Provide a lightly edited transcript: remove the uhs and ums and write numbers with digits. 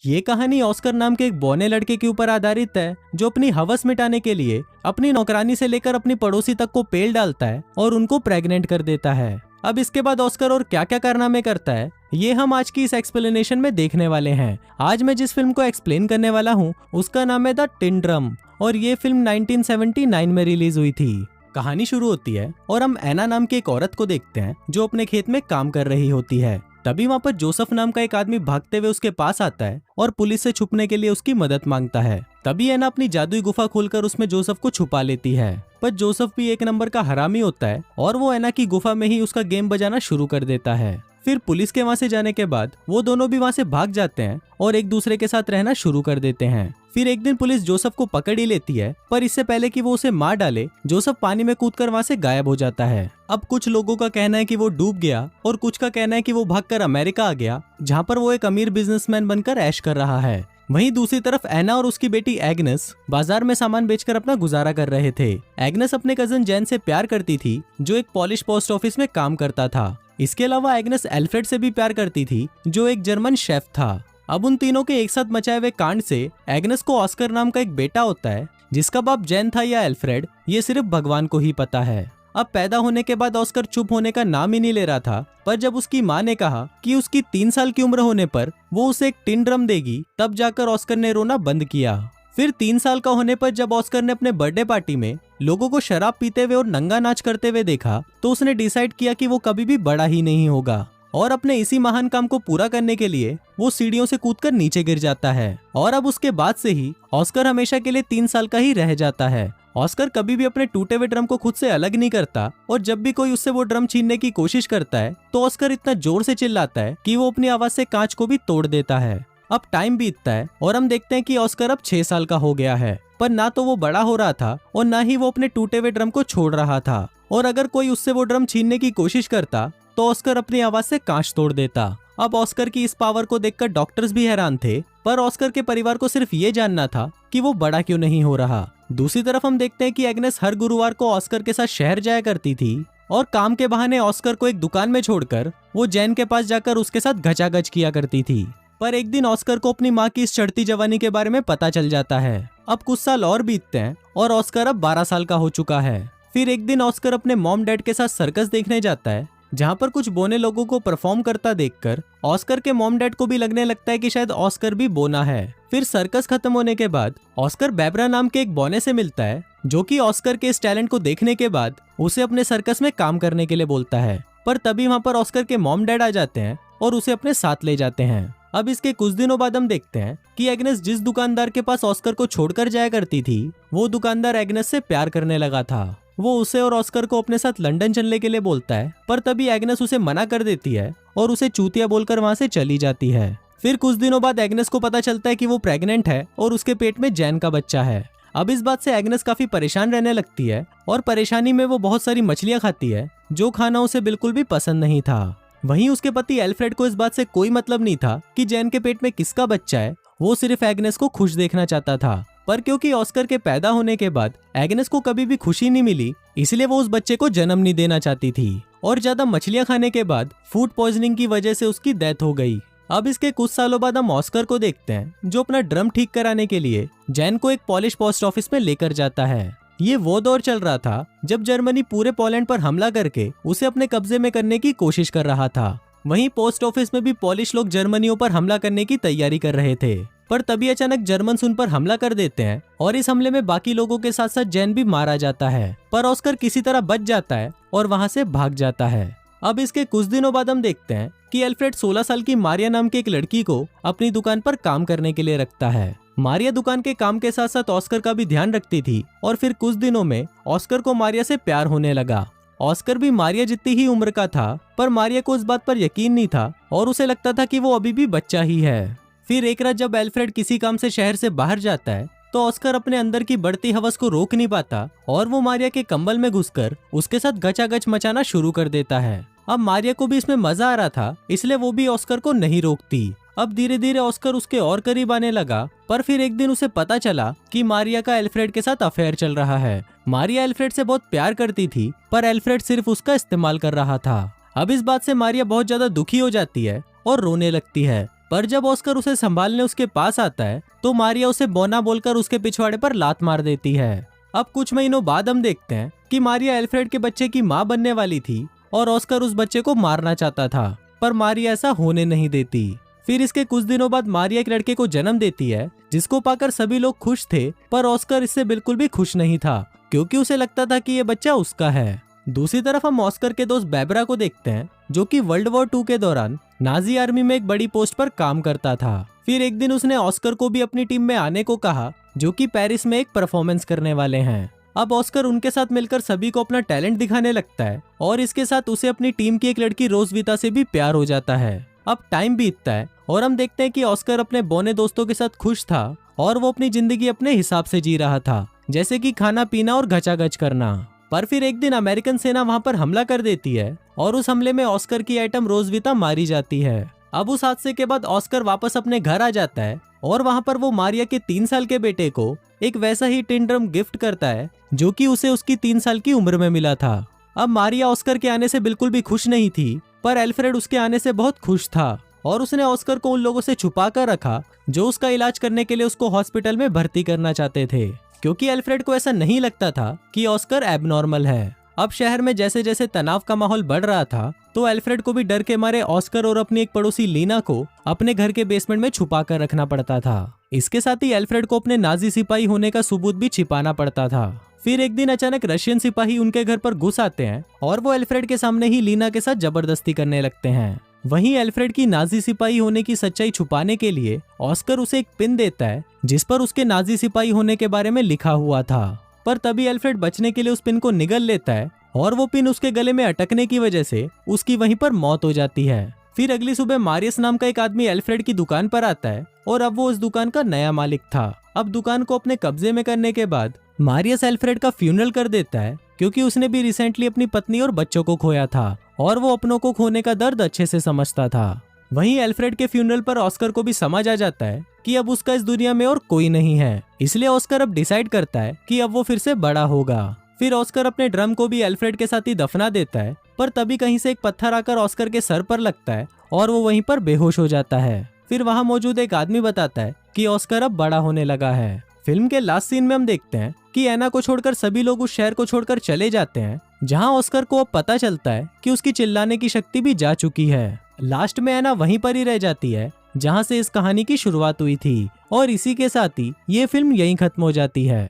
ये कहानी ऑस्कर नाम के एक बौने लड़के के ऊपर आधारित है जो अपनी हवस मिटाने के लिए अपनी नौकरानी से लेकर अपनी पड़ोसी तक को पेल डालता है और उनको प्रेग्नेंट कर देता है। अब इसके बाद ऑस्कर और क्या क्या कारनामे करता है ये हम आज की इस एक्सप्लेनेशन में देखने वाले हैं। आज मैं जिस फिल्म को एक्सप्लेन करने वाला हूँ उसका नाम है द टिन ड्रम और ये फिल्म 1979 में रिलीज हुई थी। कहानी शुरू होती है और हम एना नाम की एक औरत को देखते हैं जो अपने खेत में काम कर रही होती है। तभी वहाँ पर जोसेफ नाम का एक आदमी भागते हुए उसके पास आता है और पुलिस से छुपने के लिए उसकी मदद मांगता है। तभी एना अपनी जादुई गुफा खोलकर उसमें जोसेफ को छुपा लेती है। पर जोसेफ भी एक नंबर का हरामी होता है और वो एना की गुफा में ही उसका गेम बजाना शुरू कर देता है। फिर पुलिस के वहाँ से जाने के बाद वो दोनों भी वहाँ से भाग जाते हैं और एक दूसरे के साथ रहना शुरू कर देते हैं। फिर एक दिन पुलिस जोसेफ को पकड़ ही लेती है, पर इससे पहले कि वो उसे मार डाले जोसेफ पानी में कूदकर वहाँ से गायब हो जाता है। अब कुछ लोगों का कहना है कि वो डूब गया और कुछ का कहना है कि वो भागकर अमेरिका आ गया जहाँ पर वो एक अमीर बिजनेसमैन बनकर ऐश कर रहा है। वहीं दूसरी तरफ एना और उसकी बेटी एग्नेस बाजार में सामान बेचकर अपना गुजारा कर रहे थे। एग्नेस अपने कजन जैन से प्यार करती थी जो एक पॉलिश पोस्ट ऑफिस में काम करता था। इसके अलावा एग्नेस एल्फ्रेड से भी प्यार करती थी जो एक जर्मन शेफ था। अब उन तीनों के एक साथ मचाए हुए कांड से एग्नेस को ऑस्कर नाम का एक बेटा होता है जिसका बाप जैन था या एल्फ्रेड ये सिर्फ भगवान को ही पता है। अब पैदा होने के बाद ऑस्कर चुप होने का नाम ही नहीं ले रहा था, पर जब उसकी माँ ने कहा कि उसकी 3 साल की उम्र होने पर वो उसे एक टिन ड्रम देगी तब जाकर ऑस्कर ने रोना बंद किया। फिर 3 साल का होने पर जब ऑस्कर ने अपने बर्थडे पार्टी में लोगों को शराब पीते हुए और नंगा नाच करते हुए देखा तो उसने डिसाइड किया कि वो कभी भी बड़ा ही नहीं होगा और अपने इसी महान काम को पूरा करने के लिए वो सीढ़ियों से कूदकर नीचे गिर जाता है। और अब उसके बाद से ही ऑस्कर हमेशा के लिए 3 साल का ही रह जाता है। ऑस्कर कभी भी अपने टूटे हुए ड्रम को खुद से अलग नहीं करता और जब भी कोई उससे वो ड्रम छीनने की कोशिश करता है तो ऑस्कर इतना जोर से चिल्लाता है कि वो अपनी आवाज से कांच को भी तोड़ देता है। अब टाइम बीतता है और हम देखते हैं कि ऑस्कर अब 6 साल का हो गया है, पर ना तो वो बड़ा हो रहा था और ना ही वो अपने टूटे हुए ड्रम को छोड़ रहा था। और अगर कोई उससे वो ड्रम छीनने की कोशिश करता तो ऑस्कर अपनी आवाज से कांच तोड़ देता। अब ऑस्कर की इस पावर को देखकर डॉक्टर्स भी हैरान थे, पर ऑस्कर के परिवार को सिर्फ ये जानना था कि वो बड़ा क्यों नहीं हो रहा। दूसरी तरफ हम देखते हैं कि एग्नेस हर गुरुवार को ऑस्कर के साथ शहर जाया करती थी और काम के बहाने ऑस्कर को एक दुकान में छोड़कर वो जैन के पास जाकर उसके साथ घचाघच किया करती थी। पर एक दिन ऑस्कर को अपनी माँ की इस चढ़ती जवानी के बारे में पता चल जाता है। अब कुछ साल और बीतते हैं और ऑस्कर अब 12 साल का हो चुका है। फिर एक दिन ऑस्कर अपने मॉम डैड के साथ सर्कस देखने जाता है जहाँ पर कुछ बोने लोगों को परफॉर्म करता देखकर ऑस्कर के मॉम डैड को भी लगने लगता है कि शायद ऑस्कर भी बोना है। फिर सर्कस खत्म होने के बाद ऑस्कर बैबरा नाम के एक बोने से मिलता है जो कि ऑस्कर के इस टैलेंट को देखने के बाद उसे अपने सर्कस में काम करने के लिए बोलता है। पर तभी वहाँ पर ऑस्कर के मॉम डैड आ जाते हैं और उसे अपने साथ ले जाते हैं। अब इसके कुछ दिनों बाद हम देखते हैं कि एग्नेस जिस दुकानदार के पास ऑस्कर को छोड़कर जाया करती थी वो दुकानदार एग्नेस से प्यार करने लगा था। वो उसे और ऑस्कर को अपने साथ लंदन चलने के लिए बोलता है, पर तभी एग्नेस उसे मना कर देती है और उसे चूतिया बोलकर वहाँ से चली जाती है। फिर कुछ दिनों बाद एग्नेस को पता चलता है कि वो प्रेग्नेंट है और उसके पेट में जैन का बच्चा है। अब इस बात से एग्नेस काफी परेशान रहने लगती है और परेशानी में वो बहुत सारी मछलियाँ खाती है जो खाना उसे बिल्कुल भी पसंद नहीं था। वहीं उसके पति एल्फ्रेड को इस बात से कोई मतलब नहीं था कि जैन के पेट में किसका बच्चा है, वो सिर्फ एग्नेस को खुश देखना चाहता था। पर क्योंकि ऑस्कर के पैदा होने के बाद एग्नेस को कभी भी खुशी नहीं मिली इसलिए वो उस बच्चे को जन्म नहीं देना चाहती थी और ज्यादा मछलियां खाने के बाद फूड पॉइजनिंग की वजह से उसकी डेथ हो गई। अब इसके कुछ सालों बाद हम ऑस्कर को देखते हैं जो अपना ड्रम ठीक कराने के लिए जैन को एक पॉलिश पोस्ट ऑफिस में लेकर जाता है। ये वो दौर चल रहा था जब जर्मनी पूरे पोलैंड पर हमला करके उसे अपने कब्जे में करने की कोशिश कर रहा था। वहीं पोस्ट ऑफिस में भी पॉलिश लोग जर्मनियों पर हमला करने की तैयारी कर रहे थे, पर तभी अचानक जर्मन्स उन पर हमला कर देते हैं और इस हमले में बाकी लोगों के साथ साथ जैन भी मारा जाता है। पर ऑस्कर किसी तरह बच जाता है और वहां से भाग जाता है। अब इसके कुछ दिनों बाद हम देखते हैं कि एल्फ्रेड 16 साल की मारिया नाम की एक लड़की को अपनी दुकान पर काम करने के लिए रखता है। मारिया दुकान के काम के साथ साथ ऑस्कर का भी ध्यान रखती थी और फिर कुछ दिनों में ऑस्कर को मारिया से प्यार होने लगा। ऑस्कर भी मारिया जितनी ही उम्र का था, पर मारिया को इस बात पर यकीन नहीं था और उसे लगता था कि वो अभी भी बच्चा ही है। फिर एक रात जब एल्फ्रेड किसी काम से शहर से बाहर जाता है तो ऑस्कर अपने अंदर की बढ़ती हवस को रोक नहीं पाता और वो मारिया के कंबल में घुसकर उसके साथ गचागच मचाना शुरू कर देता है। अब मारिया को भी इसमें मजा आ रहा था इसलिए वो भी ऑस्कर को नहीं रोकती। अब धीरे धीरे ऑस्कर उसके और करीब आने लगा, पर फिर एक दिन उसे पता चला कि मारिया का एल्फ्रेड के साथ अफेयर चल रहा है। मारिया एल्फ्रेड से बहुत प्यार करती थी, पर एल्फ्रेड सिर्फ उसका इस्तेमाल कर रहा था। अब इस बात से मारिया बहुत ज्यादा दुखी हो जाती है और रोने लगती है। पर जब ऑस्कर उसे संभालने उसके पास आता है तो मारिया उसे बोना बोलकर उसके पिछवाड़े पर लात मार देती है। अब कुछ महीनों बाद हम देखते हैं कि मारिया एल्फ्रेड के बच्चे की माँ बनने वाली थी और ऑस्कर उस बच्चे को मारना चाहता था, पर मारिया ऐसा होने नहीं देती। फिर इसके कुछ दिनों बाद मारिया एक लड़के को जन्म देती है जिसको पाकर सभी लोग खुश थे, पर ऑस्कर इससे बिल्कुल भी खुश नहीं था क्योंकि उसे लगता था कि ये बच्चा उसका है। दूसरी तरफ हम ऑस्कर के दोस्त बेबरा को देखते हैं जो कि वर्ल्ड वॉर 2 के दौरान नाजी आर्मी में एक बड़ी पोस्ट पर काम करता था। फिर एक दिन उसने ऑस्कर को भी अपनी टीम में आने को कहा जो कि पेरिस में एक परफॉर्मेंस करने वाले हैं। अब ऑस्कर उनके साथ मिलकर सभी को अपना टैलेंट दिखाने लगता है और इसके साथ उसे अपनी टीम की एक लड़की रोजविता से भी प्यार हो जाता है। अब टाइम बीतता है और हम देखते हैं कि ऑस्कर अपने बौने दोस्तों के साथ खुश था और वो अपनी जिंदगी अपने हिसाब से जी रहा था, जैसे कि खाना पीना और घचाघच करना। पर फिर एक दिन अमेरिकन सेना वहां पर हमला कर देती है और उस हमले में ऑस्कर की आइटम रोजविता मारी जाती है। अब उस हादसे के बाद ऑस्कर वापस अपने घर आ जाता है और वहां पर वो मारिया के 3 साल के बेटे को एक वैसा ही टिन ड्रम गिफ्ट करता है जो कि उसे उसकी 3 साल की उम्र में मिला था। अब मारिया ऑस्कर के आने से बिल्कुल भी खुश नहीं थी, पर एल्फ्रेड उसके आने से बहुत खुश था और उसने ऑस्कर को उन लोगों से छुपा कर रखा जो उसका इलाज करने के लिए उसको हॉस्पिटल में भर्ती करना चाहते थे, क्योंकि एल्फ्रेड को ऐसा नहीं लगता था कि ऑस्कर एबनॉर्मल है। अब शहर में जैसे जैसे तनाव का माहौल बढ़ रहा था तो एल्फ्रेड को भी डर के मारे ऑस्कर और अपनी एक पड़ोसी लीना को अपने घर के बेसमेंट में छुपा कर रखना पड़ता था। इसके साथ ही एल्फ्रेड को अपने नाजी सिपाही होने का सबूत भी छिपाना पड़ता था। फिर एक दिन अचानक रशियन सिपाही उनके घर पर घुस आते हैं और वो एल्फ्रेड के सामने ही लीना के साथ जबरदस्ती करने लगते हैं। वहीं एल्फ्रेड की नाजी सिपाही होने की सच्चाई छुपाने के लिए ऑस्कर उसे एक पिन देता है जिस पर उसके नाजी सिपाही होने के बारे में लिखा हुआ था, पर तभी एल्फ्रेड बचने के लिए उस पिन को निगल लेता है और वो पिन उसके गले में अटकने की वजह से उसकी वहीं पर मौत हो जाती है। फिर अगली सुबह मारियस नाम का एक आदमी एल्फ्रेड की दुकान पर आता है और अब वो उस दुकान का नया मालिक था। अब दुकान को अपने कब्जे में करने के बाद मारियस एल्फ्रेड का फ्यूनरल कर देता है क्योंकि उसने भी रिसेंटली अपनी पत्नी और बच्चों को खोया था और वो अपनों को खोने का दर्द अच्छे से समझता था। वहीं एल्फ्रेड के फ्यूनरल पर ऑस्कर को भी समझ आ जाता है कि अब उसका इस दुनिया में और कोई नहीं है, इसलिए ऑस्कर अब डिसाइड करता है कि अब वो फिर से बड़ा होगा। फिर ऑस्कर अपने ड्रम को भी एल्फ्रेड के साथ ही दफना देता है, पर तभी कहीं से एक पत्थर आकर ऑस्कर के सर पर लगता है और वो वहीं पर बेहोश हो जाता है। फिर वहां मौजूद एक आदमी बताता है कि ऑस्कर अब बड़ा होने लगा है। फिल्म के लास्ट सीन में हम देखते हैं कि एना को छोड़कर सभी लोग उस शहर को छोड़कर चले जाते हैं, जहां ऑस्कर को अब पता चलता है कि उसकी चिल्लाने की शक्ति भी जा चुकी है। लास्ट में एना वहीं पर ही रह जाती है जहां से इस कहानी की शुरुआत हुई थी और इसी के साथ ही ये फिल्म यहीं खत्म हो जाती है।